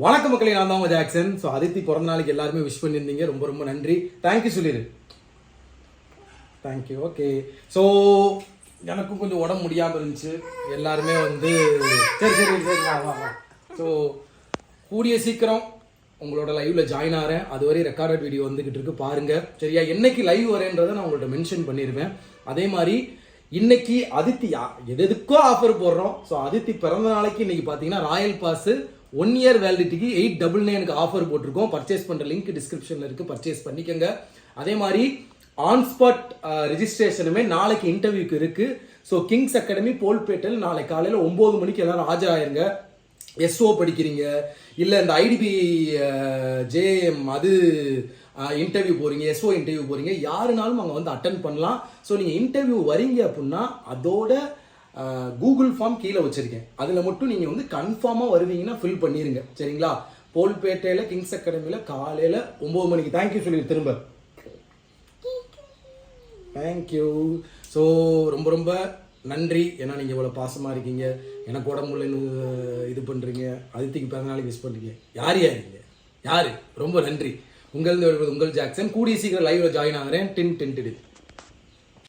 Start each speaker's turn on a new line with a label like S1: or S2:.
S1: வணக்க மக்களே, நான் தான் ஜாக்சன். ஸோ அதித்தி பிறந்த நாளைக்கு எல்லாருமே விஷ் பண்ணியிருந்தீங்க, ரொம்ப ரொம்ப நன்றி. தேங்க்யூ சொல்லிடு. தேங்க்யூ. ஓகே. ஸோ எனக்கும் கொஞ்சம் உடம்பு முடியாமல் இருந்துச்சு. எல்லாருமே வந்து சரி சரி சரி வா. ஸோ கூடிய சீக்கிரம் உங்களோட லைவ்ல ஜாயின் ஆகிறேன். அதுவரை ரெக்கார்டட் வீடியோ வந்துகிட்டு இருக்கு, பாருங்க. சரியா? என்னைக்கு லைவ் வரேன்றதை நான் உங்கள்கிட்ட மென்ஷன் பண்ணிடுவேன். அதே மாதிரி இன்னைக்கு அதித்தி எதுக்கோ ஆஃபர் போடுறோம். ஸோ அதித்தி பிறந்த நாளைக்கு இன்னைக்கு பார்த்தீங்கன்னா ராயல் பாஸ் 1 இயர் வேலிடிட்டிக்கு 899 ஆஃபர் போட்டிருக்கோம். பர்ச்சேஸ் பண்ற லிங்க் டிஸ்கிரிப்ஷன்ல இருக்கு, பர்ச்சேஸ் பண்ணிக்கோங்க. அதே மாதிரி ஆன் ஸ்பாட் ரெஜிஸ்ட்ரேஷனுமே நாளைக்கு இன்டர்வியூக்கு இருக்கு. ஸோ கிங்ஸ் அகாடமி போல்பேட்டில் நாளை காலையில் 9 மணிக்கு எல்லாரும் ஆஜராயிருங்க. எஸ்ஓ படிக்கிறீங்க, இல்லை இந்த ஐடிபி ஜேஎம் அது இன்டர்வியூ போறீங்க, எஸ்ஓ இன்டர்வியூ போறீங்க, யாருனாலும் அங்கே வந்து அட்டன் பண்ணலாம். ஸோ நீங்கள் இன்டர்வியூ வரீங்க அப்படின்னா அதோட கூகுள் ஃபார்ம் கீழே வச்சிருக்கேன், அதில் மட்டும் நீங்கள் வந்து கன்ஃபார்மாக வருவீங்கன்னா ஃபில் பண்ணிடுங்க. சரிங்களா? போல்பேட்டையில் கிங்ஸ் அகாடமியில் காலையில் 9 மணிக்கு. தேங்க்யூ சொல்லிடு திரும்ப. தேங்க்யூ. ஸோ ரொம்ப ரொம்ப நன்றி. ஏன்னா நீங்கள் இவ்வளோ பாசமாக இருக்கீங்க, எனக்கு உடம்புலன்னு இது பண்ணுறீங்க, அதித்திக்கு பிறந்த நாளைக்கு விஷ் பண்ணுறீங்க. யார் இருக்கீங்க? யார்? ரொம்ப நன்றி. உங்கள் ஜாக்சன். கூடிய சீக்கிரம் லைவ்ல ஜாயின் ஆகிறேன். டின் டின் டின்.